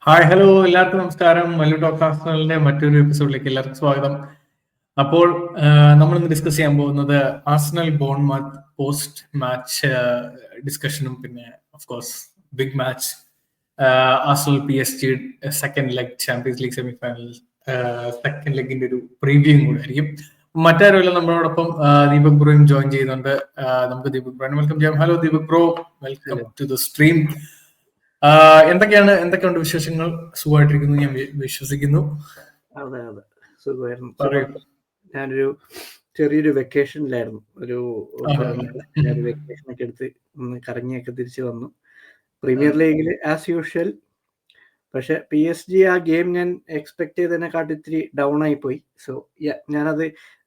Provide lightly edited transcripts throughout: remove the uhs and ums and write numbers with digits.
Hi hello എല്ലാവർക്കും നമസ്കാരം. Mallu talk ആർസണലിന്റെ മറ്റൊരു എപ്പിസോഡിലേക്ക് എല്ലാവർക്കും സ്വാഗതം. അപ്പോൾ നമ്മൾ ഇന്ന് ഡിസ്കസ് ചെയ്യാൻ പോകുന്നത് ആർസണൽ ബോൺമത്ത് പോസ്റ്റ് മാച്ച് ഡിസ്കഷനും പിന്നെ of course big match Arsenal PSG second leg Champions League semi final second ലെഗിന്റെ ഒരു പ്രീവ്യൂയും കൂടെ ആയിരിക്കും. മറ്റാരുമല്ല, നമ്മളോടൊപ്പം ദീപക് ബ്രോയും ജോയിൻ ചെയ്യുന്നുണ്ട്. നമുക്ക് ദീപക് ബ്രോനെ വെൽക്കം ചെയ്യാം. Hello Deepak bro, welcome to the stream. എന്തൊക്കെയുണ്ട് വിശേഷങ്ങൾ? സുഖമായിട്ടിരിക്കുന്നു ഞാൻ വിശ്വസിക്കുന്നു. അതെ അതെ സുഖമായിരുന്നു. ഞാനൊരു ചെറിയൊരു വെക്കേഷനിലായിരുന്നു. ഒരു വെക്കേഷൻ ഒക്കെ എടുത്ത് ഒന്ന് കറങ്ങിയൊക്കെ തിരിച്ചു വന്നു. പ്രീമിയർ ലീഗിൽ ആസ് യൂഷ്വൽ. പക്ഷെ PSG ആ ഗെയിം ഞാൻ എക്സ്പെക്ട് ചെയ്തതിനെക്കാട്ടും ഇത്തിരി ഡൗൺ ആയി പോയി. സോ ഞാനത്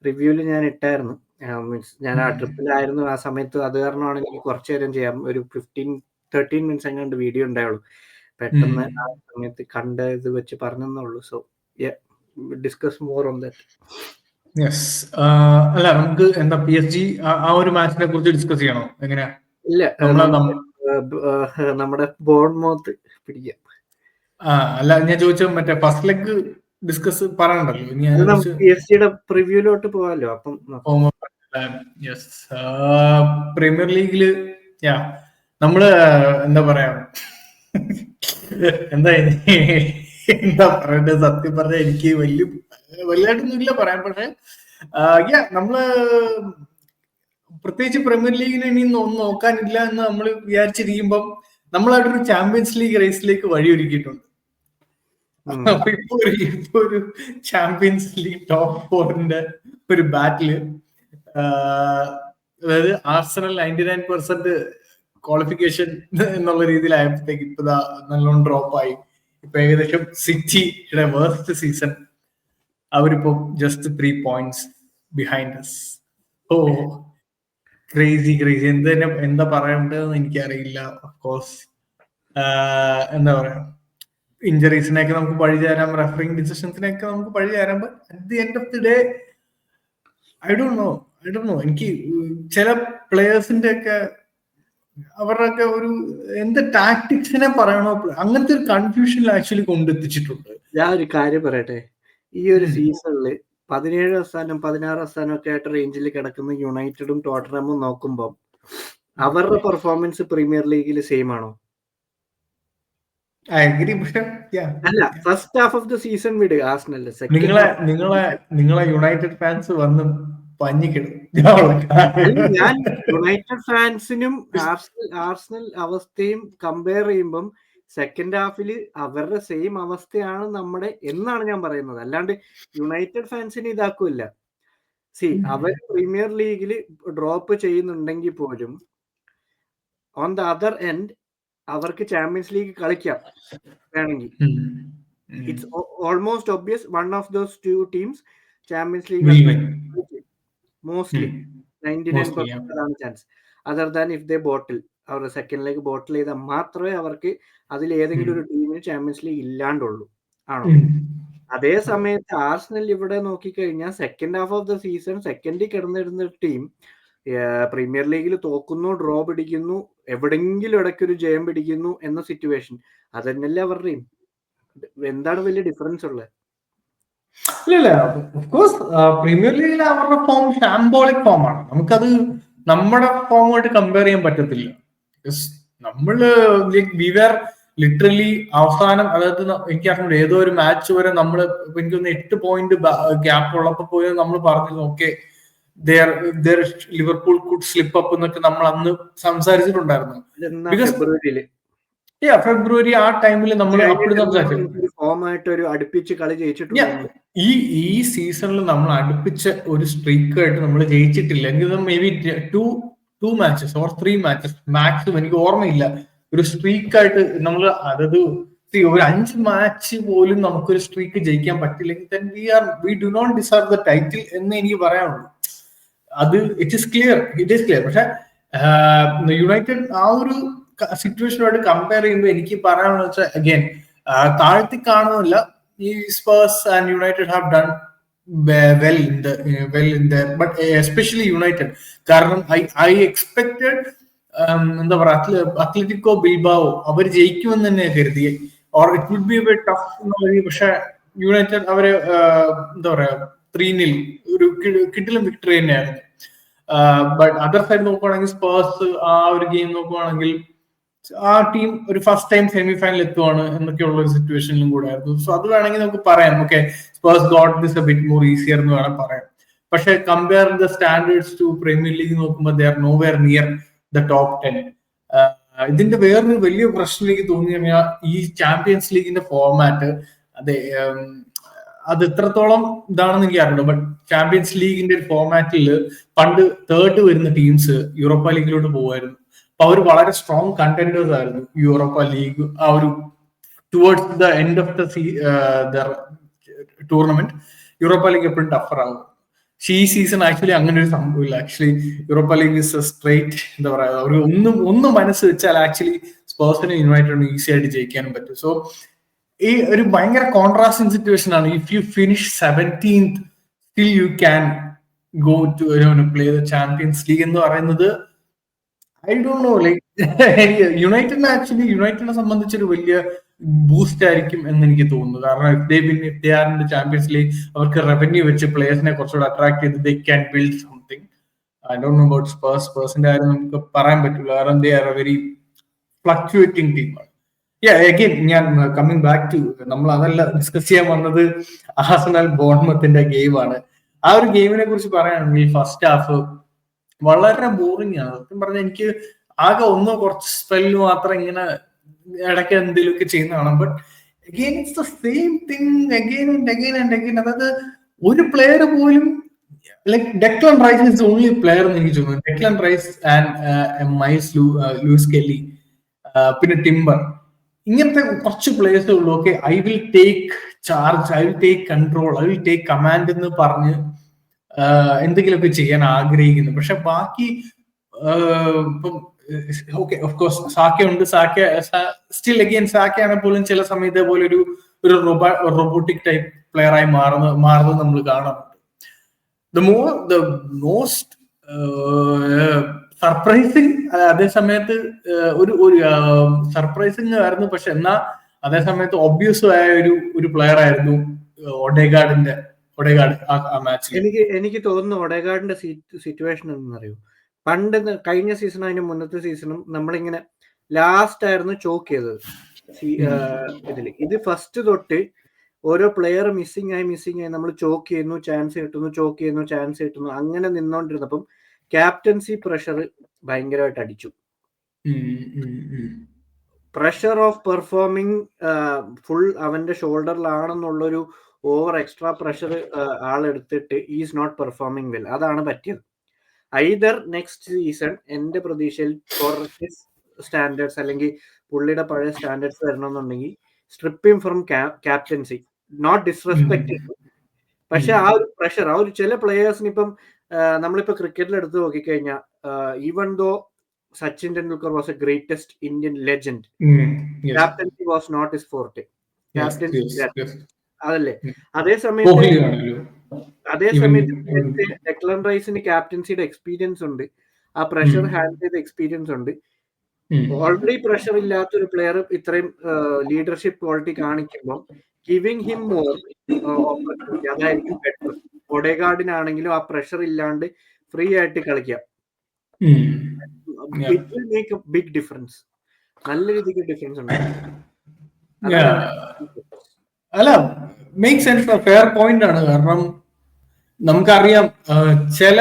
റിവ്യൂവിൽ ഞാൻ ഇട്ടായിരുന്നു. മീൻസ് ഞാൻ ആ ട്രിപ്പിലായിരുന്നു ആ സമയത്ത്. അത് കാരണമാണ് എനിക്ക് കുറച്ചു നേരം ചെയ്യാം, ഒരു 13 മിനിറ്റ്സ് എങ്ങാണ്ട് വീഡിയോ ഉണ്ടായുള്ളൂ. പെട്ടെന്ന് ആ സമയത്ത് കണ്ട ഇത് വെച്ച് പറഞ്ഞെന്നുള്ളൂ. So discuss more on that. Yes. അല്ല, നമുക്ക് എന്താ PSG ആ ഒരു മാച്ചിനെ കുറിച്ച് ഡിസ്കസ് ചെയ്യണോ? എങ്ങനെയാ? ഇല്ല, നമ്മുടെ ബോൺമൗത്ത് പിടിക്കാം. അല്ല, ഞാൻ ചോദിച്ചത് മറ്റേ ഫസ്റ്റ് ലെഗ് ഡിസ്കസ് പറയണ്ടല്ലോ. PSG പ്രിവ്യൂലോട്ട് പോവാലോ. അപ്പം പ്രീമിയർ ലീഗില് നമ്മള് എന്താ പറയാ എന്താ പറയണ്ടത്? സത്യം പറഞ്ഞ എനിക്ക് വലുതായിട്ടൊന്നുമില്ല പറയാൻ. പക്ഷെ നമ്മള് പ്രത്യേകിച്ച് പ്രീമിയർ ലീഗിന് ഇനി ഒന്നും നോക്കാനില്ല എന്ന് നമ്മൾ വിചാരിച്ചിരിക്കുമ്പം നമ്മളായിട്ടൊരു ചാമ്പ്യൻസ് ലീഗ് റേസിലേക്ക് വഴിയൊരുക്കിയിട്ടുണ്ട്. ഇപ്പൊ ഒരു ചാമ്പ്യൻസ് ലീഗ് ടോപ്പ് 4 ഒരു ബാറ്റില്, അതായത് ആർസണൽ 99% ക്വാളിഫിക്കേഷൻ എന്നുള്ള രീതിയിലായപ്പോഴത്തേക്ക് ഇപ്പൊ നല്ലോണം ഡ്രോപ്പായി. ഇപ്പൊ ഏകദേശം സിറ്റിയുടെ വേർസ്റ്റ് സീസൺ, അവരിപ്പോ just 3 points behind us. Crazy എന്താ പറയണ്ടതെന്ന് എനിക്കറിയില്ല. ഓഫ്കോഴ്സ് എന്താ പറയാ, ഇഞ്ചറീസിനെയൊക്കെ നമുക്ക് പഴി ചേരാം, റെഫറിംഗ് ഡിസിഷൻസിനെയൊക്കെ നമുക്ക് പഴി ചേരാം. But at the end of the day I don't no എനിക്ക് ചില പ്ലേയേഴ്സിന്റെ ഒക്കെ അവരുടെയൊക്കെ ഒരു എന്ത് ടാക്ടിക്സിനെ പറയണോ, അങ്ങനത്തെ ഒരു കൺഫ്യൂഷനിൽ ആക്ച്വലി കൊണ്ടെത്തിച്ചിട്ടുണ്ട്. ഞാൻ ഒരു കാര്യം പറയട്ടെ, ഈ ഒരു സീസണില് 17 സ്ഥാനം 16 സ്ഥാനം ഒക്കെ ആയിട്ട് റേഞ്ചിൽ കിടക്കുന്ന യുണൈറ്റഡും ടോട്ടനമും നോക്കുമ്പോൾ അവരുടെ പെർഫോമൻസ് പ്രീമിയർ ലീഗിൽ സെയിം ആണോ? അല്ല, first half of the season വിട് ആർസണലിന്റെ. നിങ്ങളെ യുണൈറ്റഡ് ഫാൻസ് വന്ന് പഞ്ഞിക്കിടും. ഞാൻ യുണൈറ്റഡ് ഫാൻസിനും ആർസണൽ അവസ്ഥയും കമ്പയർ ചെയ്യുമ്പം സെക്കൻഡ് ഹാഫിൽ അവരുടെ സെയിം അവസ്ഥയാണ് നമ്മുടെ എന്നാണ് ഞാൻ പറയുന്നത്. അല്ലാണ്ട് യുണൈറ്റഡ് ഫാൻസിന് ഇതാക്കില്ല. അവർ പ്രീമിയർ ലീഗിൽ ഡ്രോപ്പ് ചെയ്യുന്നുണ്ടെങ്കിൽ പോലും ഓൺ ദ അതർ എൻഡ് അവർക്ക് ചാമ്പ്യൻസ് ലീഗ് കളിക്കാം വേണമെങ്കിൽ. It's almost obvious one of those 2 teams champions league mostly 99% ആണ് chance. Other than if they ബോട്ടിൽ അവരുടെ സെക്കൻഡ് ലെഗ് ബോട്ടിൽ ചെയ്താൽ മാത്രമേ അവർക്ക് അതിൽ ഏതെങ്കിലും ഒരു ടീമിന് ചാമ്പ്യൻസ് ലീഗ് ഇല്ലാണ്ടുള്ളൂ ആണോ? അതേ സമയത്ത് ആർസണൽ ഇവിടെ നോക്കിക്കഴിഞ്ഞാൽ second half of the season സെക്കൻഡിൽ കിടന്നിരുന്ന ടീം പ്രീമിയർ ലീഗിൽ തോക്കുന്നു, ഡ്രോ പിടിക്കുന്നു, എവിടെങ്കിലും ഇടയ്ക്കൊരു ജയം പിടിക്കുന്നു എന്ന സിറ്റുവേഷൻ. അത് തന്നെയല്ലേ അവരുടെയും. എന്താണ് വലിയ ഡിഫറൻസ് ഉള്ളത്? ഇല്ല, ഓഫ്കോഴ്സ് പ്രീമിയർ ലീഗിൽ അവരുടെ ഫോം ഷാംബോളിക് ഫോമാണ്. നമുക്കത് നമ്മുടെ ഫോമുമായിട്ട് കമ്പയർ ചെയ്യാൻ പറ്റത്തില്ല. നമ്മള് വിവർ ലിറ്ററലി അവസാനം, അതായത് എനിക്കറിയില്ല, ഏതോ ഒരു മാച്ച് വരെ നമ്മള് എനിക്കൊന്ന് 8 പോയിന്റ് ഗ്യാപ്പ് ഉള്ളപ്പോ പോയി നമ്മൾ പറഞ്ഞിരുന്നു okay Liverpool could slip up എന്നൊക്കെ നമ്മൾ അന്ന് സംസാരിച്ചിട്ടുണ്ടായിരുന്നു. ഫെബ്രുവരി ആ ടൈമിൽ നമ്മൾ ഈ സീസണിൽ നമ്മൾ അടുപ്പിച്ച ഒരു സ്ട്രീക്കായിട്ട് നമ്മൾ ജയിച്ചിട്ടില്ല. എനിക്ക് may be 2 matches or 3 matches maximum, എനിക്ക് ഓർമ്മയില്ല, ഒരു സ്ട്രീക്കായിട്ട് നമ്മൾ അതായത് ഒരു 5 മാച്ച് പോലും നമുക്കൊരു സ്ട്രീക്ക് ജയിക്കാൻ പറ്റില്ലെങ്കിൽ we do not deserve the title എന്ന് എനിക്ക് പറയാനുള്ളൂ. അത് ഇറ്റ് ഈസ് ക്ലിയർ. പക്ഷെ യുണൈറ്റഡ് ആ ഒരു സിറ്റുവേഷനുമായിട്ട് കമ്പയർ ചെയ്യുമ്പോൾ എനിക്ക് പറയാനുള്ള വെച്ചാൽ അഗൈൻ താഴ്ത്തി കാണുന്നില്ല. ഈ Spurs and United have done well in the but especially United, കാരണം I expected എന്താ പറയാ, അത്ലറ്റിക്കോ ബിൽബാവോ അവർ ജയിക്കുമെന്ന് തന്നെ കരുതി. Or it would be a bit tough എന്നുള്ളത്. പക്ഷെ യുണൈറ്റഡ് അവര് എന്താ പറയാ 3-0 ഒരു കിടിലം വിക്ടറി തന്നെയായിരുന്നു. ബട്ട് അതർ സൈഡ് നോക്കുവാണെങ്കിൽ സ്പേഴ്സ് ആ ഒരു ഗെയിം നോക്കുവാണെങ്കിൽ ആ ടീം ഒരു ഫസ്റ്റ് ടൈം സെമി ഫൈനൽ എത്തുവാണ് എന്നൊക്കെയുള്ള ഒരു സിറ്റുവേഷനിലും കൂടെ ആയിരുന്നു. സോ അത് വേണമെങ്കിൽ നമുക്ക് പറയാം, okay Spurs got this a bit more easier എന്ന് വേണം പറയാം. പക്ഷെ compare the standards to Premier League നോക്കുമ്പോൾ they are nowhere near the top 10. ഇതിന്റെ വേറൊരു വലിയ പ്രശ്നം എനിക്ക് തോന്നി കഴിഞ്ഞാൽ ഈ ചാമ്പ്യൻസ് ലീഗിന്റെ ഫോർമാറ്റ് അതെ അത് എത്രത്തോളം ഇതാണെന്ന് എനിക്ക് അറിഞ്ഞു. ബട്ട് ചാമ്പ്യൻസ് ലീഗിന്റെ ഫോർമാറ്റിൽ പണ്ട് തേർഡ് വരുന്ന ടീംസ് യൂറോപ്പ ലീഗിലോട്ട് പോകുമായിരുന്നു. അപ്പൊ അവർ വളരെ സ്ട്രോങ് കണ്ടന്റേഴ്സ് ആയിരുന്നു യൂറോപ്പ ലീഗ്. ആ ഒരു towards the end of the tournament Europa League എപ്പോഴും ടഫർ ആകും. പക്ഷെ ഈ സീസൺ ആക്ച്വലി അങ്ങനെ ഒരു സംഭവമില്ല. Actually Europa League is straight എന്താ പറയാ, ഒരു ഒന്നും മനസ്സ് വെച്ചാൽ ആക്ച്വലി സ്പേഴ്സിന് യുണൈറ്റഡിന് ഈസി ആയിട്ട് ജയിക്കാനും പറ്റും. സോ ഈ ഒരു ഭയങ്കര കോൺട്രാസ്റ്റിംഗ് സിറ്റുവേഷൻ ആണ്. If you finish 17th still you can go to play the Champions League എന്ന് പറയുന്നത് ഐ ഡോണ്ട് നോ, ലൈക്ക് യുണൈറ്റഡിനെ സംബന്ധിച്ചൊരു വലിയ ബൂസ്റ്റ് ആയിരിക്കും എന്ന് എനിക്ക് തോന്നുന്നു. കാരണം if they are in the Champions League അവർക്ക് റവന്യൂ വെച്ച് പ്ലേയേഴ്സിനെ കുറച്ചുകൂടെ അട്രാക്ട് ചെയ്ത് they can build something. I don't know about സ്പേഴ്സിന്റെ കാര്യം നമുക്ക് പറയാൻ പറ്റില്ല, കാരണം they are a very fluctuating ടീമാണ്. അഗൈൻ ഞാൻ കമ്മിങ് ബാക്ക് ടു, നമ്മൾ അതല്ല ഡിസ്കസ് ചെയ്യാൻ വന്നത്, ആർസണൽ ബോർണ്മത്തിന്റെ ഗെയിമാണ്. ആ ഒരു ഗെയിമിനെ കുറിച്ച് പറയുകയാണെങ്കിൽ ഫസ്റ്റ് ഹാഫ് വളരെ ബോറിംഗ് ആണ് സത്യം പറഞ്ഞാൽ. എനിക്ക് ആകെ കുറച്ച് സ്പെല്ല് മാത്രം ഇങ്ങനെ ഇടയ്ക്ക് എന്തെങ്കിലുമൊക്കെ ചെയ്യുന്നതാണ്. But again it's the same thing again and again and again. അതായത് ഒരു പ്ലെയർ പോലും like Declan Rice is only player എന്ന് എനിക്ക് തോന്നുന്നു. Declan Rice and Myles Lewis Kelly, പിന്നെ ടിംബർ, ഇങ്ങനത്തെ കുറച്ച് പ്ലേയേഴ്സേ ഉള്ളൂ. Okay, I will take charge, I will take control, I will take command എന്ന് പറഞ്ഞ് എന്തെങ്കിലുമൊക്കെ ചെയ്യാൻ ആഗ്രഹിക്കുന്നു. പക്ഷെ ബാക്കി ഇപ്പം ഓക്കെ ഓഫ് കോഴ്സ് സാക്ക ഉണ്ട്. സ്റ്റിൽ അഗെയിൻ സാക്കയാണെങ്കിൽ പോലും ചില സമയത്തെ പോലെ ഒരു റോബോട്ടിക് ടൈപ്പ് പ്ലെയർ ആയി മാറുന്നത് നമ്മൾ കാണുന്നുണ്ട്. ദ മോസ്റ്റ് സർപ്രൈസിങ് അതേ സമയത്ത് ഒരു സർപ്രൈസിങ് ആയിരുന്നു. പക്ഷെ എന്നാ അതേ സമയത്ത് ഒബ്വിയസ് ആയ ഒരു പ്ലെയർ ആയിരുന്നു ഒഡേഗാർഡ് ആ മാച്ചിൽ. എനിക്ക് തോന്നുന്നു ഒഡേഗാർഡിന്റെ സിറ്റുവേഷൻ എന്നറിയൂ, പണ്ട് കഴിഞ്ഞ സീസണും അതിന് മുന്നത്തെ സീസണും നമ്മളിങ്ങനെ ലാസ്റ്റ് ആയിരുന്നു ചോക്ക് ചെയ്തത് ഇതില്. ഇത് ഫസ്റ്റ് തൊട്ട് ഓരോ പ്ലെയർ മിസ്സിംഗ് ആയി നമ്മൾ ചോക്ക് ചെയ്യുന്നു, ചാൻസ് കിട്ടുന്നു, ചോക്ക് ചെയ്യുന്നു, ചാൻസ് കിട്ടുന്നു, അങ്ങനെ നിന്നോണ്ടിരുന്നപ്പം ക്യാപ്റ്റൻസി പ്രഷർ ഭയങ്കരമായിട്ട് അടിച്ചു. പ്രഷർ ഓഫ് പെർഫോമിങ് ഫുൾ അവന്റെ ഷോൾഡറിലാണെന്നുള്ളൊരു ഓവർ എക്സ്ട്രാ പ്രഷർ ആളെടുത്തിട്ട് ഈസ് നോട്ട് പെർഫോമിങ് വെൽ. അതാണ് പറ്റിയത്. ഐദർ നെക്സ്റ്റ് സീസൺ എന്റെ പ്രതീക്ഷയിൽ ഫോർ ഹിസ് സ്റ്റാൻഡേർഡ്സ് അല്ലെങ്കിൽ പുള്ളിയുടെ പഴയ സ്റ്റാൻഡേർഡ്സ് വരണമെന്നുണ്ടെങ്കിൽ stripping from captaincy, not disrespect. പക്ഷെ ആ ഒരു പ്രഷർ, ആ ഒരു ചില പ്ലേയേഴ്സിന് ഇപ്പം നമ്മളിപ്പോ ക്രിക്കറ്റിൽ എടുത്ത് നോക്കിക്കഴിഞ്ഞാൽ even though Sachin Tendulkar was a greatest Indian legend, captaincy was not his forte. Captaincy അതല്ലേ. അതേസമയത്ത് ഡെക്ലൻ റൈസിന് ക്യാപ്റ്റൻസിയുടെ എക്സ്പീരിയൻസ് ഉണ്ട്, ആ പ്രഷർ ഹാൻഡിൽ ചെയ്ത എക്സ്പീരിയൻസ് ഉണ്ട്. ഓൾറെഡി പ്രഷർ ഇല്ലാത്തൊരു പ്ലെയർ ഇത്രയും ലീഡർഷിപ്പ് ക്വാളിറ്റി കാണിക്കുമ്പോൾ ഗിവിംഗ് ഹിം മോർ ഓപ്പർച്യൂണിറ്റി അതായിരിക്കും ബെറ്റർ. ഒഡേഗാർഡിനാണെങ്കിലും ആ പ്രഷർ ഇല്ലാണ്ട് ഫ്രീ ആയിട്ട് കളിക്കാം. It will make a big difference. നല്ല രീതിക്ക് ഡിഫറൻസ് ഉണ്ട്. അല്ല, മേക്ക് സെൻസ്, ഫെയർ പോയിന്റ് ആണ്. കാരണം നമുക്കറിയാം ചില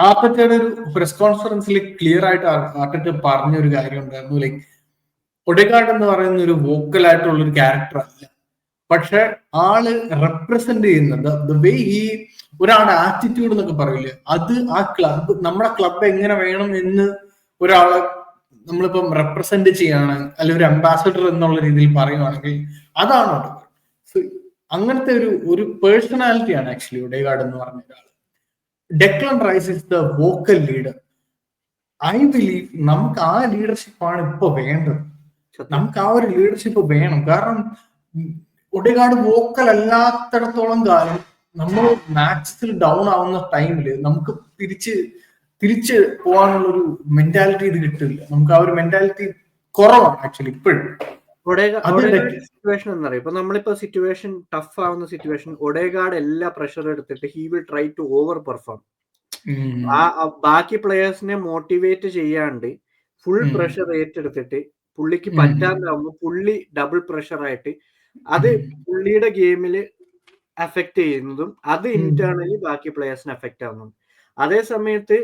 ആർട്ടറ്റയുടെ ഒരു പ്രസ് കോൺഫറൻസിൽ ക്ലിയർ ആയിട്ട് ആർട്ടറ്റ പറഞ്ഞൊരു കാര്യം ഉണ്ടായിരുന്നു, ലൈക്ക് ഒഡേഗാർഡ് എന്ന് പറയുന്ന ഒരു വോക്കൽ ആയിട്ടുള്ള ഒരു ക്യാരക്ടർ അല്ല, പക്ഷെ ആള് റെപ്രസെന്റ് ചെയ്യുന്നത് ദ വേ ഈ ഒരാളുടെ ആറ്റിറ്റ്യൂഡ് എന്നൊക്കെ പറയില്ലേ, അത് ആ ക്ലബ്, നമ്മുടെ ക്ലബ് എങ്ങനെ വേണം എന്ന് ഒരാളെ നമ്മളിപ്പം റെപ്രസെന്റ് ചെയ്യാണ്, അല്ലെങ്കിൽ ഒരു അംബാസഡർ എന്നുള്ള രീതിയിൽ പറയുവാണെങ്കിൽ അതാണ് ഒഡേഗാർഡ്. അങ്ങനത്തെ ഒരു പേഴ്സണാലിറ്റിയാണ് ആക്ച്വലി ഒഡേഗാർഡ് എന്ന് പറഞ്ഞ ഒരാൾ. Declan Rice is the vocal leader. I believe നമുക്ക് ആ ലീഡർഷിപ്പാണ് ഇപ്പൊ വേണ്ടത്. നമുക്ക് ആ ഒരു ലീഡർഷിപ്പ് വേണം. കാരണം ഒഡേഗാർഡ് വോക്കൽ അല്ലാത്തിടത്തോളം കാലം നമ്മൾ മാച്ചസിൽ ഡൗൺ ആവുന്ന ടൈമില് നമുക്ക് തിരിച്ച് പോകാനുള്ള ഒരു മെന്റാലിറ്റി ഇത് കിട്ടില്ല. നമുക്ക് ആ ഒരു മെന്റാലിറ്റി കുറവാണ് ആക്ച്വലി ഇപ്പോഴും. സിറ്റുവേഷൻ എന്നറിയാം. ഇപ്പൊ നമ്മളിപ്പോ സിറ്റുവേഷൻ ടഫ് ആവുന്ന സിറ്റുവേഷൻ ഒഡേഗാർഡ് എല്ലാ പ്രഷർ എടുത്തിട്ട് he will try to over perform. ബാക്കി പ്ലെയേഴ്സിനെ മോട്ടിവേറ്റ് ചെയ്യാണ്ട് ഫുൾ പ്രഷർ ഏറ്റെടുത്തിട്ട് പുള്ളിക്ക് പറ്റാണ്ടാവുമ്പോൾ പുള്ളി ഡബിൾ പ്രഷർ ആയിട്ട് അത് പുള്ളിയുടെ ഗെയിമിൽ അഫക്ട് ചെയ്യുന്നതും അത് ഇന്റേണലി ബാക്കി പ്ലെയേഴ്സിനെ അഫക്ട് ആവുന്നതും. അതേ സമയത്ത്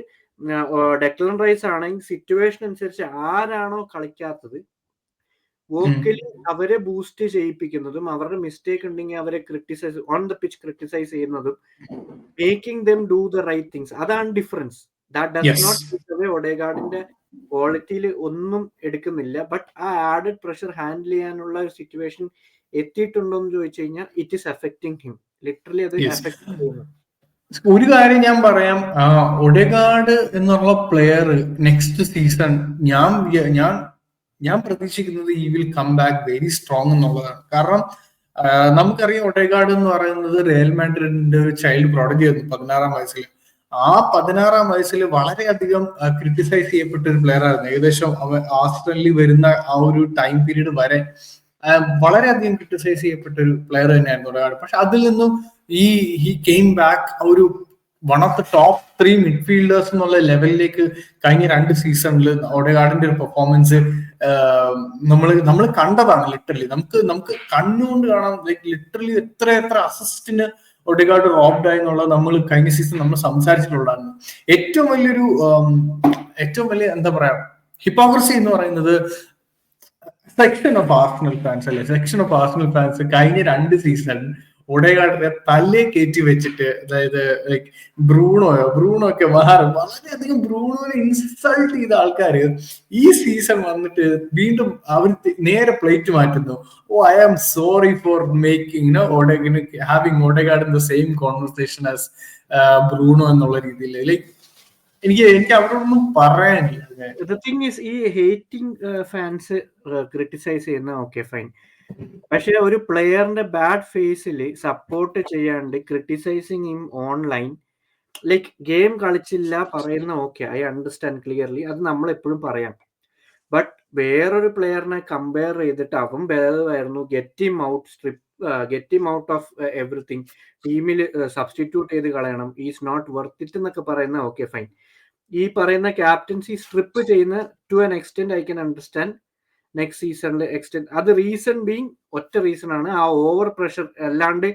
ഡെക്ലൻ റൈസ് ആണെങ്കിൽ സിറ്റുവേഷൻ അനുസരിച്ച് ആരാണോ കളിക്കാത്തത് വോക്കലി അവരെ ബൂസ്റ്റ് ചെയ്യിപ്പിക്കുന്നതും അവരുടെ മിസ്റ്റേക്ക് ഉണ്ടെങ്കിൽ അവരെ criticise on the pitch criticise ചെയ്യുന്നതും making them do the right things. അതാണ് difference. That does not take away ഒഡേഗാർഡിന്റെ ക്വാളിറ്റിയിൽ ഒന്നും എടുക്കുന്നില്ല. ബട്ട് ആ ആഡഡ് പ്രഷർ ഹാൻഡിൽ ചെയ്യാനുള്ള ഒരു സിറ്റുവേഷൻ എത്തിയിട്ടുണ്ടോ എന്ന് ചോദിച്ചു കഴിഞ്ഞാൽ it is affecting him. Literally അത് അഫക്ട് ചെയ്യുന്നു. ഒരു കാര്യം ഞാൻ പറയാം, ഒഡേഗാർഡ് എന്നുള്ള പ്ലെയർ നെക്സ്റ്റ് സീസൺ ഞാൻ പ്രതീക്ഷിക്കുന്നത് ഈ will come back very strong എന്നുള്ളതാണ്. കാരണം നമുക്കറിയാം ഒഡേഗാർഡ് എന്ന് പറയുന്നത് റയൽ മാഡ്രിഡിന്റെ ഒരു ചൈൽഡ് പ്രോഡക്റ്റ് ആയിരുന്നു 16 വയസ്സിൽ. ആ 16 വയസ്സിൽ വളരെയധികം ക്രിട്ടിസൈസ് ചെയ്യപ്പെട്ട ഒരു പ്ലെയർ ആയിരുന്നു. ഏകദേശം ആർസണലിൽ വരുന്ന ആ ഒരു ടൈം പീരീഡ് വരെ വളരെയധികം ക്രിട്ടിസൈസ് ചെയ്യപ്പെട്ട ഒരു പ്ലെയർ തന്നെയായിരുന്നു ഒഡേഗാർഡ്. പക്ഷെ അതിൽ നിന്നും ഹി കെയിം ബാക്ക് ഒരു one of the top 3 midfielders എന്നുള്ള ലെവലിലേക്ക് കഴിഞ്ഞ 2 സീസണിൽ ഒഡേഗാർഡിന്റെ ഒരു പെർഫോമൻസ് നമ്മൾ കണ്ടതാണ്. ലിറ്ററലി നമുക്ക് കണ്ണുകൊണ്ട് കാണാം. ലൈക്ക് ലിറ്ററലി എത്ര അസിസ്റ്റിന് ഒഡേഗാർഡ് റോബ്ഡ് ആയി എന്നുള്ളത് നമ്മൾ കഴിഞ്ഞ സീസൺ നമ്മൾ സംസാരിച്ചിട്ടുള്ളതാണ്. ഏറ്റവും വലിയ എന്താ പറയാ ഹിപ്പോക്രസി എന്ന് പറയുന്നത് സെക്ഷൻ ഓഫ് ആർസണൽ ഫാൻസ് കഴിഞ്ഞ 2 സീസൺ ഒഡേഗാർഡിനെ തലേ കയറ്റി വെച്ചിട്ട്, അതായത് ബ്രൂണോ ഒക്കെ വളരെയധികം ബ്രൂണോനെ ഇൻസൾട്ട് ചെയ്ത ആൾക്കാര് ഈ സീസൺ വന്നിട്ട് വീണ്ടും അവർ നേരെ പ്ലേറ്റ് മാറ്റുന്നു. I am sorry for making having Odegaard in the same conversation as Bruno എന്നുള്ള രീതിയിൽ. ലൈക്ക് എനിക്ക് അവരോടൊന്നും പറയാനില്ല. ദ തിങ് ഈസ് ഈ ഹേറ്റിംഗ് ഫാൻസ് ക്രിട്ടിസൈസ് ചെയ്യുന്ന ഓക്കെ ഫൈൻ. പക്ഷെ ഒരു പ്ലെയറിന്റെ ബാഡ് ഫേസിൽ സപ്പോർട്ട് ചെയ്യാണ്ട് criticising in online, like game കളിച്ചില്ല പറയുന്ന ഓക്കെ ഐ അണ്ടർസ്റ്റാൻഡ് ക്ലിയർലി, അത് നമ്മൾ എപ്പോഴും പറയാം. ബട്ട് വേറൊരു പ്ലെയറിനെ കമ്പയർ ചെയ്തിട്ട് അവൻ ബേദമായിരുന്നു, get him out of everything, ടീമിൽ സബ്സ്റ്റിറ്റ്യൂട്ട് ചെയ്ത് കളയണം, ഈസ് നോട്ട് വർത്ത് ഇറ്റ് എന്നൊക്കെ പറയുന്ന ഓക്കെ ഫൈൻ. ഈ പറയുന്ന ക്യാപ്റ്റൻസി സ്ട്രിപ്പ് ചെയ്യുന്ന to an extend I can understand. Next സീസണിൽ എക്സ്റ്റെൻഡ്, അത് റീസൺ ബീങ് ഒറ്റ റീസൺ ആണ്, ആ ഓവർ പ്രഷർ. അല്ലാണ്ട്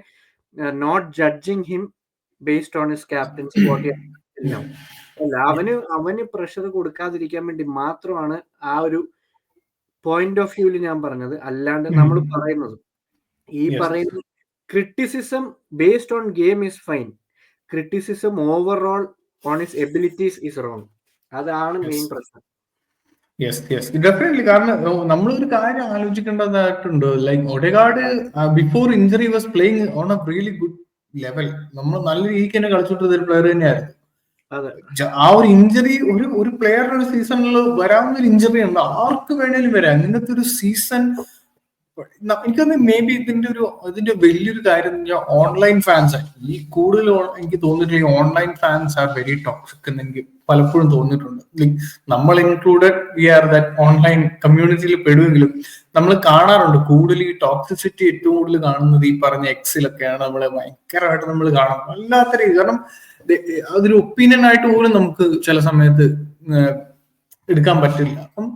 not judging him based on his captaincy അല്ല, അവന് പ്രഷർ കൊടുക്കാതിരിക്കാൻ വേണ്ടി മാത്രമാണ് ആ ഒരു പോയിന്റ് ഓഫ് വ്യൂവിൽ ഞാൻ പറഞ്ഞത്. അല്ലാണ്ട് നമ്മൾ പറയുന്നത് ഈ പറയുന്ന criticism based on game is fine, criticism overall on his abilities is wrong. അതാണ് മെയിൻ പ്രശ്നം. Yes definitely. കാരണം നമ്മളൊരു കാര്യം ആലോചിക്കേണ്ടതായിട്ടുണ്ട്. Like Odegaard before injury was playing on a really good level. നമ്മൾ നല്ല രീതിക്ക് തന്നെ കളിച്ചിട്ടുള്ള ഒരു പ്ലെയർ തന്നെയായിരുന്നു. ആ ഒരു ഇഞ്ചറി ഒരു പ്ലെയറിന് ഒരു സീസണിൽ വരാവുന്ന ഒരു ഇഞ്ചറി ഉണ്ട്, ആർക്ക് വേണേലും വരാം. അങ്ങനത്തെ ഒരു സീസൺ എനിക്കൊന്ന് മേ ബി ഇതിന്റെ വലിയൊരു കാര്യം ഓൺലൈൻ ഫാൻസ് ഈ കൂടുതൽ എനിക്ക് തോന്നിയിട്ടില്ല. Online fans are very toxic എന്ന് എനിക്ക് പലപ്പോഴും തോന്നിയിട്ടുണ്ട്. ലൈക്ക് നമ്മൾ included we are that online കമ്മ്യൂണിറ്റിയിൽ പെടുമെങ്കിലും നമ്മൾ കാണാറുണ്ട് കൂടുതൽ ഈ ടോക്സിസിറ്റി ഏറ്റവും കൂടുതൽ കാണുന്നത് ഈ പറഞ്ഞ എക്സിലൊക്കെയാണ്. നമ്മളെ ഭയങ്കരമായിട്ട് നമ്മൾ കാണാം വല്ലാത്ത രീതി. കാരണം അതൊരു ഒപ്പീനിയൻ ആയിട്ട് പോലും നമുക്ക് ചില സമയത്ത് എടുക്കാൻ പറ്റില്ല. അപ്പം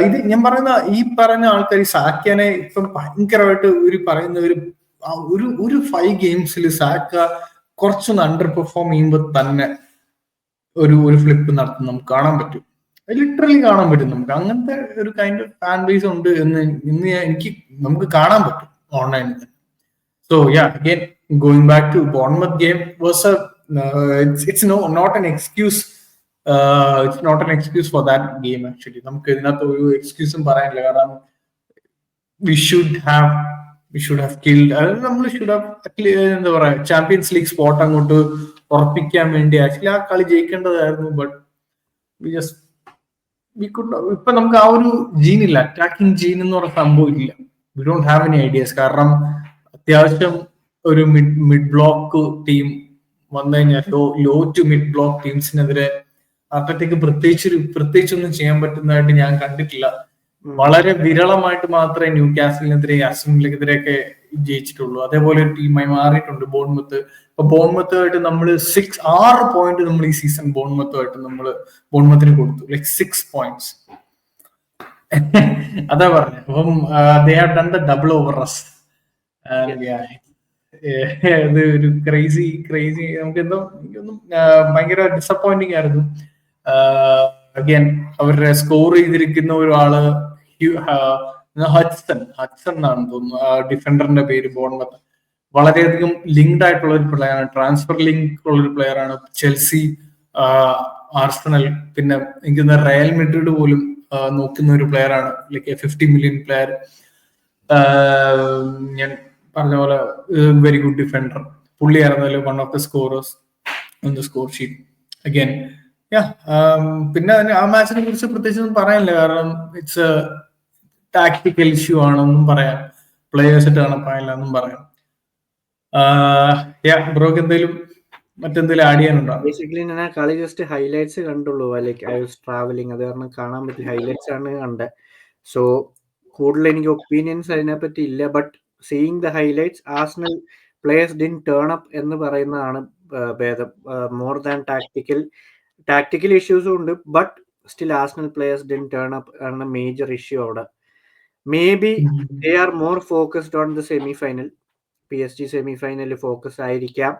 ഇത് ഞാൻ പറയുന്ന ഈ പറഞ്ഞ ആൾക്കാർ സാക്കനെ ഇപ്പം ഭയങ്കരമായിട്ട് പറയുന്ന ഒരു 5 ഗെയിംസിൽ സാക്ക കുറച്ചൊന്ന് അണ്ടർ പെർഫോം ചെയ്യുമ്പോൾ തന്നെ ഒരു ഫ്ലിപ്പ് നടത്തും നമുക്ക് കാണാൻ പറ്റും. ലിറ്ററലി കാണാൻ പറ്റും നമുക്ക്. അങ്ങനത്തെ ഒരു കൈൻഡ് ഓഫ് ഫാൻ ബേസ് ഉണ്ട് എന്ന് നമുക്ക് കാണാൻ പറ്റും ഓൺലൈനിൽ. So again going back to Bournemouth game was it's not an excuse. It's not an excuse for that game actually. നമുക്ക് ഇതിനകത്ത് ഒരു എക്സ്ക്യൂസും പറയാനില്ല. കാരണം we should have killed, നമ്മൾ should have എന്താ പറയാ ചാമ്പ്യൻസ് ലീഗ് സ്പോട്ട് അങ്ങോട്ട് ഉറപ്പിക്കാൻ വേണ്ടി ആക്ച്വലി ആ കളി ജയിക്കേണ്ടതായിരുന്നു. ബട്ട് ഇപ്പൊ നമുക്ക് ആ ഒരു ജീൻ ഇല്ല, അറ്റാക്കിംഗ് ജീൻ എന്ന് പറഞ്ഞ സംഭവം ഇല്ല. We don't have any ideas. കാരണം അത്യാവശ്യം ഒരു മിഡ് ബ്ലോക്ക് ടീം വന്നു കഴിഞ്ഞാൽ ലോ ടു മിഡ് ബ്ലോക്ക് ടീംസിനെതിരെ അത്ലറ്റിക് പ്രത്യേകിച്ചൊന്നും ചെയ്യാൻ പറ്റുന്നതായിട്ട് ഞാൻ കണ്ടിട്ടില്ല. വളരെ വിരളമായിട്ട് മാത്രമേ ന്യൂ കാസിലിനെതിരെ അർസനലിനെതിരെയൊക്കെ ജയിച്ചിട്ടുള്ളൂ. അതേപോലെ ഒരു ടീമായി മാറിയിട്ടുണ്ട് ബോൺമത്ത്. അപ്പൊ ബോൺമത്തുമായിട്ട് നമ്മൾ 6 പോയിന്റ് നമ്മൾ ഈ സീസൺ ബോൺമത്തുമായിട്ട് നമ്മൾ ബോൺമത്തിന് കൊടുത്തു, ലൈക് 6 പോയിന്റ്സ്. അതാ പറഞ്ഞത്. അപ്പം they have done the double over us. അത് ഒരു ക്രേസി നമുക്ക് എന്തോ എനിക്കൊന്നും ഭയങ്കര ഡിസപ്പോയിന്റിങ് ആയിരുന്നു. അഗൈൻ അവരുടെ സ്കോർ ചെയ്തിരിക്കുന്ന ഒരാള് ഹഡ്സൺ എന്നാണ് തോന്നുന്നു ഡിഫൻഡറിന്റെ പേര്. ബോൺമത്ത് വളരെയധികം ലിങ്ക്ഡ് ആയിട്ടുള്ള ഒരു പ്ലെയർ ആണ്, ട്രാൻസ്ഫർ ലിങ്ക് ഉള്ള ഒരു പ്ലെയർ ആണ്. ചെൽസി, ആർസണൽ, പിന്നെ എനിക്ക് റയൽ മെഡ്രിഡ് പോലും നോക്കുന്ന ഒരു പ്ലെയർ ആണ്, ലൈക്ക് 50 മില്യൺ പ്ലെയർ. ഞാൻ പറഞ്ഞ പോലെ വെരി ഗുഡ് ഡിഫൻഡർ പുള്ളിയായിരുന്നല്ലോ, one of the scorers on the score sheet again. പിന്നെ ആ മാച്ചിനെ കുറിച്ച് പ്രത്യേകിച്ച് ഒന്നും പറയാനില്ല, കാരണം ഇറ്റ്സ് എ ടാക്ടിക്കൽ ഇഷ്യൂ ആണെന്നും പറയാം, പ്ലേയേഴ്സ് ഇട്ട് കാണപ്പാനില്ല എന്നും പറയാം. ബ്രോക്ക് എന്തെങ്കിലും മറ്റെന്തെങ്കിലും ആഡ് ചെയ്യാനുണ്ടോ? ബേസിക്കലി ഞാൻ ആ കളി ജസ്റ്റ് ഹൈലൈറ്റ്സ് കണ്ടുള്ളൂ, ലൈക്ക് ഐ വാസ് ട്രാവലിംഗ്, അത് കാരണം കാണാൻ പറ്റി. ഹൈലൈറ്റ്സ് ആണ് കണ്ടത്. സോ കൂടുതൽ എനിക്ക് ഒപ്പീനിയൻസ് അതിനെപ്പറ്റി ഇല്ല. But seeing the highlights, Arsenal players didn't turn up എന്ന് പറയുന്നതാണ് ഭേദം. മോർ ദാൻ ടാക്ടിക്കൽ ഇഷ്യൂസും ഉണ്ട്, but still Arsenal players didn't turn up ആണ് മേജർ ഇഷ്യൂ അവിടെ. May be they are more focused on the semi final, PSG semi ഫൈനലിൽ focus ആയിരിക്കാം,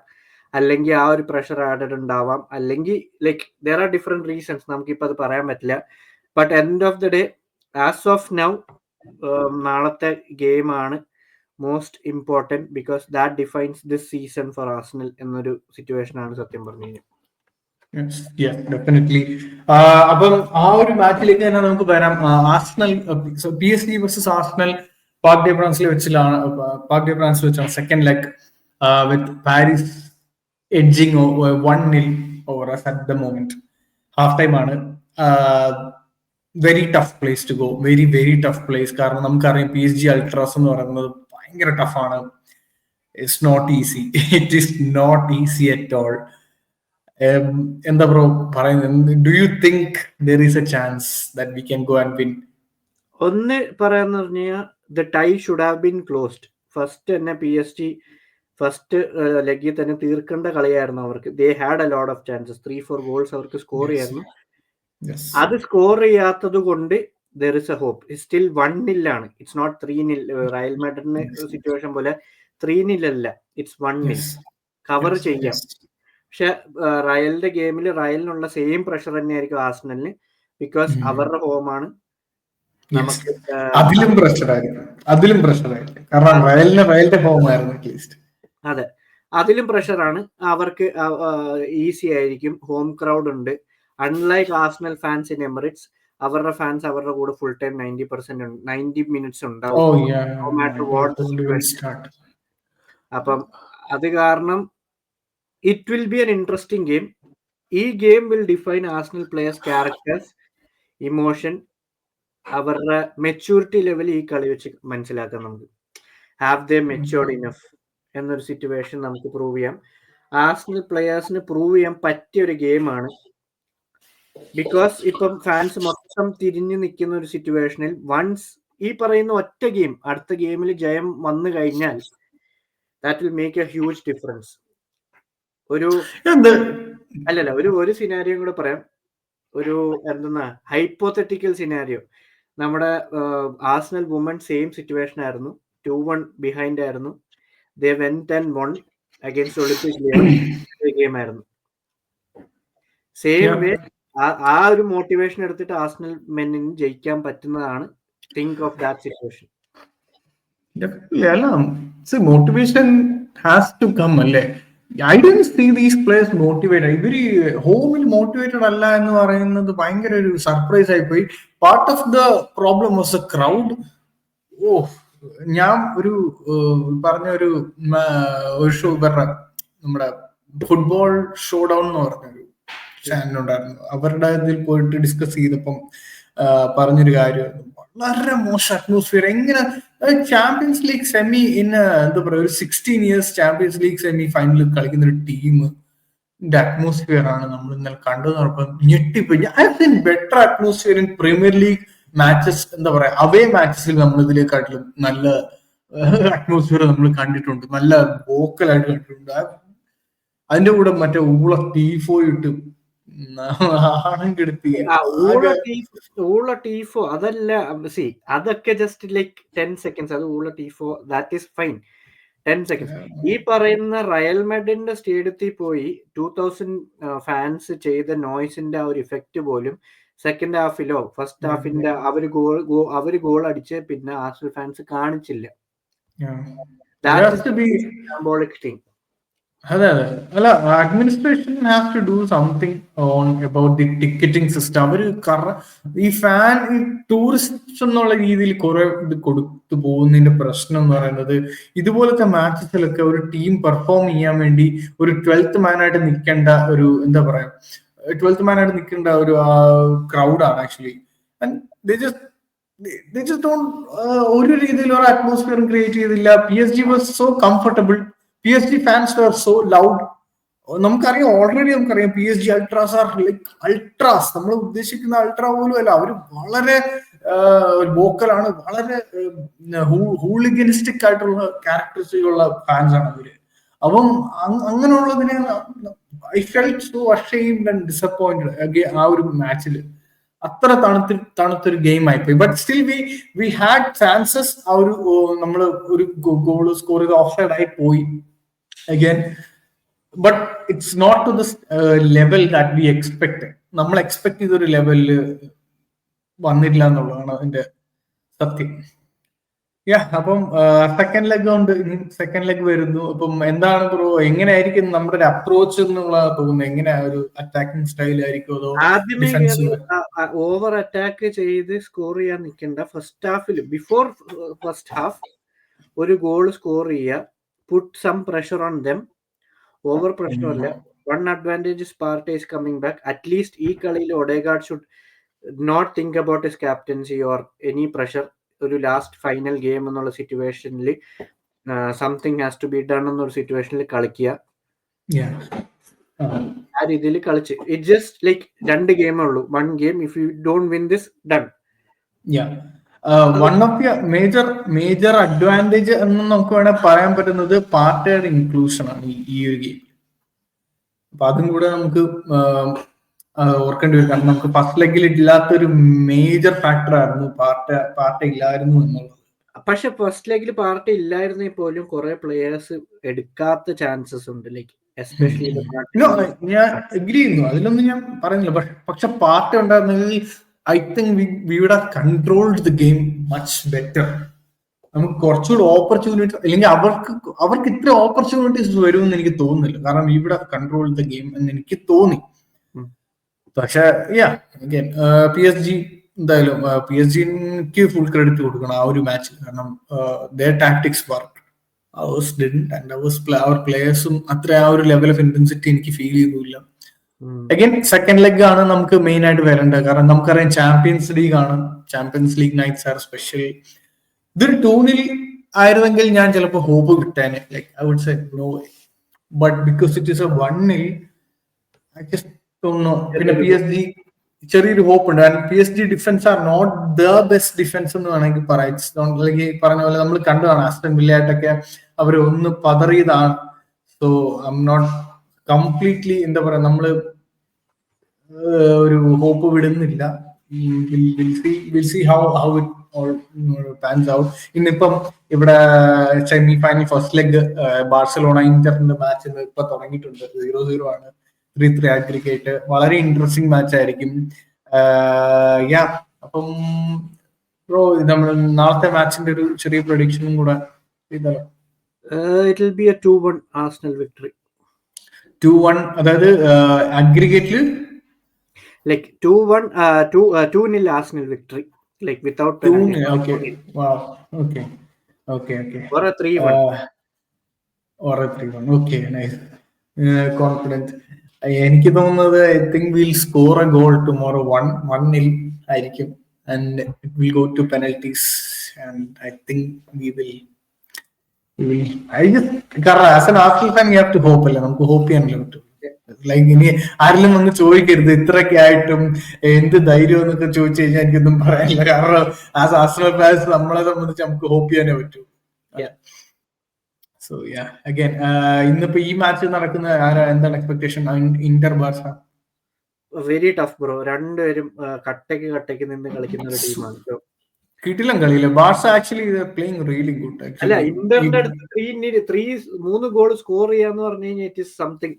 അല്ലെങ്കിൽ ആ ഒരു പ്രഷർ ആഡഡ് ഉണ്ടാവാം, അല്ലെങ്കിൽ like there are different reasons, നമുക്കിപ്പോൾ അത് പറയാൻ പറ്റില്ല. But end of the day, as of now, നാളത്തെ ഗെയിമാണ് most important, because that defines this season for Arsenal എന്നൊരു സിറ്റുവേഷൻ ആണ് സത്യം പറഞ്ഞു കഴിഞ്ഞാൽ. ഡെഫിനറ്റ്ലി. അപ്പം ആ ഒരു മാച്ചിലേക്ക് തന്നെ നമുക്ക് വരാം. Arsenal PSG versus Arsenal Parc des ഫ്രാൻസിൽ വെച്ചാണ് second leg, with Paris edging 1-0 over at the moment. Half time ആണ്. Very tough place to go, very tough place. കാരണം നമുക്കറിയാം PSG അൾട്രാസ് എന്ന് പറയുന്നത് ഭയങ്കര ടഫാണ്. It's not easy, it is not easy at all. എന്താ ബ്രോ പറയുന്നത്? Do you think there is a chance that we can go and win? ഒന്ന് പറയാന്ന് പറഞ്ഞാൽ the tie should have been closed. First തന്നെ PSG ഫസ്റ്റ് ലെഗിൽ തന്നെ തീർക്കേണ്ട കളിയായിരുന്നു അവർക്ക്. They had a lot of chances, 3-4 goals അവർക്ക് സ്കോർ ചെയ്യായിരുന്നു. അത് സ്കോർ ചെയ്യാത്തത് കൊണ്ട് there is a hope. Still 1-0 ആണ്, ഇറ്റ്സ് നോട്ട് 3-0. റയൽ മാഡ്രിഡിന്റെ സിറ്റുവേഷൻ പോലെ 3-0 അല്ല, ഇറ്റ്സ് 1-0. കവർ ചെയ്യാം. പക്ഷെ റയലിന്റെ ഗെയിമിൽ റയലിനുള്ള സെയിം പ്രഷർ തന്നെയായിരിക്കും ആർസണലിന്, ബിക്കോസ് അവരുടെ ഹോമാണ്. നമുക്ക് അതിലും പ്രഷറായിരിക്കും കാരണം റയലിന്റെ ഹോമായിരുന്നു അറ്റ്ലീസ്റ്റ്. അതെ, അതിലും പ്രഷറാണ്. അവർക്ക് ഈസി ആയിരിക്കും, ഹോം ക്രൗഡ് ഉണ്ട്. Unlike Arsenal fans in Emirates, അവരുടെ ഫാൻസ് അവരുടെ കൂടെ ഫുൾ ടൈം 90 മിനിറ്റ്സ് ഉണ്ടാവും. അപ്പം അത് കാരണം it will be an interesting game. ഈ game will define Arsenal players characters, emotion, അവരുടെ മെച്യൂരിറ്റി ലെവൽ ഈ കളി വെച്ച് മനസ്സിലാക്കാം നമുക്ക്. ഹാവ് ദേ മെച്യൂർഡ് ഇനഫ് എന്നൊരു സിറ്റുവേഷൻ നമുക്ക് പ്രൂവ് ചെയ്യാം. ആർസണൽ പ്ലേയേഴ്സിന് പ്രൂവ് ചെയ്യാൻ പറ്റിയ ഒരു ഗെയിമാണ്. ബിക്കോസ് ഇപ്പം ഫാൻസ് മൊത്തം തിരിഞ്ഞു നിൽക്കുന്ന ഒരു സിറ്റുവേഷനിൽ വൺസ് ഈ പറയുന്ന ഒറ്റ ഗെയിം, അടുത്ത ഗെയിമിൽ ജയം വന്നു കഴിഞ്ഞാൽ that will make A huge difference. ഒരു സിനാരിയോ കൂടെ പറയാം. ഒരു ഹൈപ്പോത്തറ്റിക്കൽ സിനാരിയോ. നമ്മുടെ ആർസണൽ വുമൺ സെയിം സിറ്റുവേഷൻ ആയിരുന്നു, 2-1 ബിഹൈൻഡ് ആയിരുന്നു. They went and won against Olympic Lyon. Game ആയിരുന്നു. സെയിം വേ ആ ഒരു മോട്ടിവേഷൻ എടുത്തിട്ട് ആർസണൽ മെന്നിന് ജയിക്കാൻ പറ്റുന്നതാണ്. Think of that situation. Motivation has to come അല്ലേ? I didn't see these players motivated. ഇവര് ഹോമിൽ മോട്ടിവേറ്റഡ് അല്ല എന്ന് പറയുന്നത് ഭയങ്കര ഒരു സർപ്രൈസ് ആയി പോയി. Part of the problem was A crowd. ഞാൻ പറഞ്ഞ ഒരു ഷോ നമ്മുടെ ഫുട്ബോൾ ഷോ ഡൗൺ എന്ന് പറഞ്ഞൊരു ചാനലുണ്ടായിരുന്നു. അവരുടെ ഇതിൽ പോയിട്ട് ഡിസ്കസ് ചെയ്തപ്പം പറഞ്ഞൊരു കാര്യം, വളരെ മോശം അറ്റ്മോസ്ഫിയർ. എങ്ങനെ ചാമ്പ്യൻസ് ലീഗ് സെമി എന്താ പറയുക, ഒരു 16 years ചാമ്പ്യൻസ് ലീഗ് സെമി ഫൈനലിൽ കളിക്കുന്ന ഒരു ടീമിന്റെ അറ്റ്മോസ്ഫിയർ ആണ് നമ്മൾ ഇന്നലെ കണ്ടതെന്ന് പറഞ്ഞപ്പോൾ ഞെട്ടിപ്പോയി. I have seen better atmosphere in premier league matches എന്താ പറയാ അവേ മാച്ചസിൽ നമ്മൾ ഇതിലേക്കാട്ടിലും നല്ല അറ്റ്മോസ്ഫിയർ നമ്മൾ കണ്ടിട്ടുണ്ട്, നല്ല വോക്കലായിട്ട് കണ്ടിട്ടുണ്ട്. അതിന്റെ കൂടെ മറ്റേ ഊള T4 ഇട്ട് നാണം കെടുത്തി ഊള T4 അതല്ല, സി അതൊക്കെ ജസ്റ്റ് ലൈക്ക് 10 seconds. അത് ഊള T4 that is fine, 10 seconds. ഈ പറയുന്ന റയൽ മാഡ്രിഡിന്റെ സ്റ്റേഡിയത്തിൽ പോയി 2000 ഫാൻസ് ചെയ്ത നോയ്സിന്റെ ആ ഒരു ഇഫക്റ്റ് പോലും സെക്കൻഡ് ഹാഫിലോ ഫസ്റ്റ് ഹാഫിന്റെ അവര് ഗോൾ അടിച്ച് പിന്നെ ആർസണൽ ഫാൻസ് കാണിച്ചില്ല. അതെ അതെ അല്ല, administration has to do something on about the ticketing system. അവര് ഈ ടൂറിസ്റ്റ് എന്നുള്ള രീതിയിൽ കുറെ ഇത് കൊടുത്തു പോകുന്നതിന്റെ പ്രശ്നം എന്ന് പറയുന്നത്, ഇതുപോലത്തെ മാച്ചസിലൊക്കെ ഒരു ടീം പെർഫോം ചെയ്യാൻ വേണ്ടി ഒരു 12th മാനായിട്ട് നിൽക്കേണ്ട ഒരു എന്താ പറയാ 12th മാനായിട്ട് നിൽക്കേണ്ട ഒരു ക്രൗഡാണ് ആക്ച്വലി. ഒരു രീതിയിലും ഒരു അറ്റ്മോസ്ഫിയർ ക്രിയേറ്റ് ചെയ്തില്ല. PSG was so comfortable, PSG fans were so loud. നമുക്കറിയാം, ഓൾറെഡി നമുക്കറിയാം PSG Ultras are like Ultras. നമ്മൾ ഉദ്ദേശിക്കുന്ന അൾട്രാ പോലും അല്ല, അവർ വളരെ വോക്കലാണ്, വളരെ ഹൂളിഗനിസ്റ്റിക് ആയിട്ടുള്ള ക്യാരക്ടറിസ്റ്റിക് ഉള്ള ഫാൻസ് ആണ് അവര്. അപ്പം അങ്ങനെയുള്ളതിനെ I felt so ashamed and disappointed ആ ഒരു മാച്ചിൽ. അത്ര തണുത്തൊരു ഗെയിം ആയിപ്പോയി. But still we had chances. ആ ഒരു നമ്മൾ ഒരു ഗോൾ സ്കോർ ചെയ്ത് ഓഫ് സൈഡ് ആയി പോയി again. But it's not to the level that we expect. നമ്മൾ എക്സ്പെക്ട് ചെയ്തൊരു ലെവലില് വന്നിട്ടില്ല എന്നുള്ളതാണ് അതിന്റെ സത്യം. അപ്പം സെക്കൻഡ് ലെഗ് ഉണ്ട്, സെക്കൻഡ് ലെഗ് വരുന്നു. അപ്പം എന്താണ് ബ്രോ, എങ്ങനെയായിരിക്കും നമ്മുടെ ഒരു അപ്രോച്ച് എന്നുള്ള തോന്നുന്നത്? എങ്ങനെയാ ഒരു അറ്റാക്കിംഗ് സ്റ്റൈൽ ആയിരിക്കും അതോ ആദ്യമേ ഓവർ അറ്റാക്ക് ചെയ്ത് സ്കോർ ചെയ്യാൻ നിൽക്കണ്ട. ഫസ്റ്റ് ഹാഫിൽ ബിഫോർ ഫസ്റ്റ് ഹാഫ് ഒരു ഗോൾ സ്കോർ ചെയ്യുക, put some pressure on them. Over pressure അല്ല. One advantage Sparta is coming back. At least ഈ കളിയിൽ Odegaard should not think about his captaincy or any pressure. ഒരു last final game എന്നുള്ള സിറ്റുവേഷനിൽ something has to be done എന്നൊരു സിറ്റുവേഷനിൽ കളിക്കുക. ആ രീതിയിൽ കളിച്ച് ഇറ്റ് ജസ്റ്റ് ലൈക്ക് 2 ഗെയിമേ ഉള്ളൂ. 1 game, if you don't win this done. One of the major advantage എന്ന് നമുക്ക് വേണമെങ്കിൽ പറയാൻ പറ്റുന്നത് പാർട്ടിയുടെ ഇൻക്ലൂഷൻ ആണ് ഈ ഒരു ഗെയിം. അപ്പൊ അതും കൂടെ നമുക്ക് ഓർക്കേണ്ടി വരും. കാരണം നമുക്ക് ഫസ്റ്റ് ലെഗിൽ ഇല്ലാത്തൊരു മേജർ ഫാക്ടർ ആയിരുന്നു പാർട്ടി ഇല്ലായിരുന്നു എന്നുള്ളത്. പക്ഷെ ഫസ്റ്റ് ലെഗിൽ പാർട്ടി ഇല്ലായിരുന്നെങ്കിൽ പോലും കുറെ പ്ലേയേഴ്സ് എടുക്കാത്ത ചാൻസസ് ഉണ്ട്. ലൈക്ക് എസ്പെഷ്യലി ഞാൻ എഗ്രി ചെയ്യുന്നു, അതിലൊന്നും ഞാൻ പറയുന്നില്ല. പക്ഷെ പാർട്ടി ഉണ്ടായിരുന്നെങ്കിൽ I think we would have controlled the game much better. നമുക്ക് കുറച്ചുകൂടി ഓപ്പർച്യൂണിറ്റി, അല്ലെങ്കിൽ അവർക്ക് ഇത്ര ഓപ്പർച്യൂണിറ്റീസ് വരുമെന്ന് എനിക്ക് തോന്നുന്നില്ല. കാരണം we would have controlled the game എന്ന് എനിക്ക് തോന്നി. പക്ഷെ PSG എന്തായാലും PSG ഫുൾ ക്രെഡിറ്റ് കൊടുക്കണം ആ ഒരു മാച്ചിൽ. കാരണം their tactics worked. Ours didn't, and our പ്ലേയേഴ്സും അത്ര ആ ഒരു ലെവൽ ഓഫ് ഇന്റൻസിറ്റി എനിക്ക് ഫീൽ ചെയ്തില്ല. അഗൈൻ സെക്കൻഡ് ലെഗ് ആണ് നമുക്ക് മെയിൻ ആയിട്ട് വരേണ്ടത്. കാരണം നമുക്കറിയാം ചാമ്പ്യൻസ് ലീഗ് ആണ്. Champions League nights are special. ഇതൊരു 2-0 ആയിരുന്നെങ്കിൽ ഞാൻ ചിലപ്പോൾ ഹോപ്പ് കിട്ടാന്, like I would say no way. But because it is a 1-0 I just പിന്നെ PSG ചെറിയൊരു ഹോപ്പ് ഉണ്ട്. And PSG defence are not the best defence എന്ന് വേണമെങ്കിൽ പറയാം. അല്ലെങ്കിൽ പറഞ്ഞ പോലെ നമ്മൾ കണ്ടതാണ് ആസ്റ്റൺ വില്ലയായിട്ടൊക്കെ അവർ ഒന്ന് പതറിയതാണ്. So I'm not completely എന്താ പറയാ, നമ്മള് ഒരു ഹോപ്പ് വിടുന്നില്ല. We'll see how it all pans out. ഇന്നിപ്പം ഇവിടെ semi final first leg Barcelona ഇന്ററിന്റെ മാച്ച് ഇപ്പൊ തുടങ്ങിയിട്ടുണ്ട്. 0-0 ആണ്. 3-3 അഗ്രിഗേറ്റ്. വളരെ ഇൻട്രസ്റ്റിംഗ് മാച്ച് ആയിരിക്കും. അപ്പം ബ്രോ നമ്മൾ നാളത്തെ മാച്ചിന്റെ ഒരു ചെറിയ പ്രഡിക്ഷനും കൂടെ ചെയ്താലോ? It will be a 2-1 Arsenal victory. 2-1 അതായത് അഗ്രിഗേറ്റില് like 2-1 2-0 Arsenal victory, like without penalty. Okay. Wow. Okay. Or a 3-1. Okay, nice. Confident. എനിക്ക് തോന്നുന്നത് I think will score a goal tomorrow. 1-0 ആയിരിക്കും. And it will go to penalties. And I think we will കാരണം as an Arsenal fan you have to hope അല്ലേ, നമുക്ക് hope ചെയ്യാനല്ലേ പറ്റും. Like ഇനി ആരെങ്കിലും വന്ന് ചോദിക്കരുത് ഇത്രയൊക്കെ ആയിട്ടും എന്ത് ധൈര്യം എന്നൊക്കെ ചോദിച്ചു കഴിഞ്ഞാൽ എനിക്കൊന്നും പറയാനില്ല. കാരണം ആ ആർസണൽ ഫാൻസ് നമ്മളെ സംബന്ധിച്ച് നമുക്ക് ഹോപ്പ് ചെയ്യാനേ പറ്റൂ. സോ യാ അഗൈൻ ഇന്നിപ്പോ ഈ മാച്ച് നടക്കുന്ന എന്താണ് expectation? Inter Barca very tough bro. രണ്ടുപേരും കട്ടയ്ക്ക് നിന്ന് കളിക്കുന്ന ഒരു ടീമാണ്. കിട്ടില്ല കളിയില്ല. Barca actually playing really good. അല്ല, ഇന്ററിന്റെ അടുത്ത് 3 ഗോൾ സ്കോർ ചെയ്യാന്ന് പറഞ്ഞു കഴിഞ്ഞാൽ ഇറ്റ് ഈസ് സംതിങ്.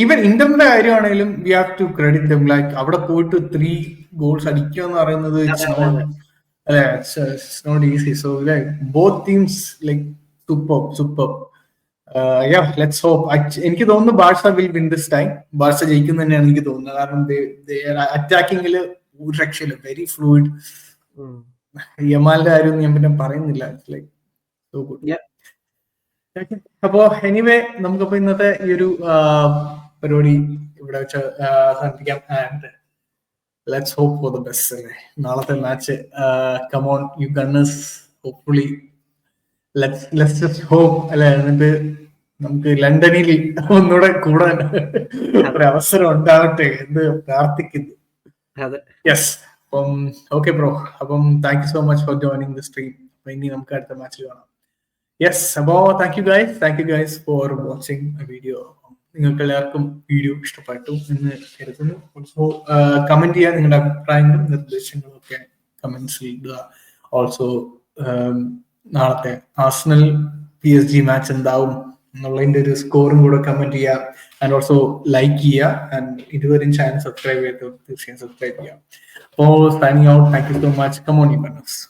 ഈവൻ ഇന്ററിന്റെ കാര്യമാണെങ്കിലും we have to credit them. Like അവിടെ പോയിട്ട് 3 ഗോൾസ് അടിക്കുക എന്ന് പറയുന്നത് it's not easy. So like both teams like superb. Yeah, let's hope. എനിക്ക് തോന്നുന്നു Barca will win this time. Barca ജയിക്കും തന്നെയാണ് എനിക്ക് തോന്നുന്നത്. കാരണം അറ്റാക്കിങ്ങിൽ ഒരു രക്ഷയില്ല, വെരി ഫ്ലൂയിഡ്. യമാലിന്റെ കാര്യം ഞാൻ പിന്നെ പറയുന്നില്ല. Like so good. അപ്പോ എനിവേ നമുക്കപ്പോ ഇന്നത്തെ ഈ ഒരു പരിപാടി ഇവിടെ വെച്ച് അവസാനിപ്പിക്കാം. And let's hope for the best അല്ലേ. നാളത്തെ match come on you Gunners, hopefully let's just hope അല്ലെ. എന്നിട്ട് നമുക്ക് ലണ്ടനിൽ ഒന്നുകൂടെ കൂടാൻ ഒരു അവസരം ഉണ്ടാവട്ടെ എന്ന് പ്രാർത്ഥിക്കുന്നു. യെസ്. അപ്പം ഓക്കെ ബ്രോ, അപ്പം thank you so much for joining the stream. അപ്പൊ ഇനി നമുക്ക് അടുത്ത മാച്ചിൽ കാണാം. യെസ്, അപ്പോ thank you guys for watching video. നിങ്ങൾക്ക് എല്ലാവർക്കും വീഡിയോ ഇഷ്ടപ്പെട്ടു എന്ന് കരുതുന്നു. ഓൾസോ കമന്റ് ചെയ്യാൻ നിങ്ങളുടെ അഭിപ്രായങ്ങളും നിർദ്ദേശങ്ങളും ഒക്കെ കമന്റ്സിൽ ഇടുക. ഓൾസോ നാളത്തെ ആർസണൽ PSG മാച്ച് എന്താവും എന്നുള്ളതിന്റെ ഒരു സ്കോറും കൂടെ കമന്റ് ചെയ്യുക. ആൻഡ് ഓൾസോ ലൈക്ക് ചെയ്യുക. ആൻഡ് ഇതുവരെയും ചാനൽ സബ്സ്ക്രൈബ് ചെയ്ത് തീർച്ചയായും സബ്സ്ക്രൈബ് ചെയ്യുക. അപ്പോൾ signing out. Thank you so much. Come on you Gunners.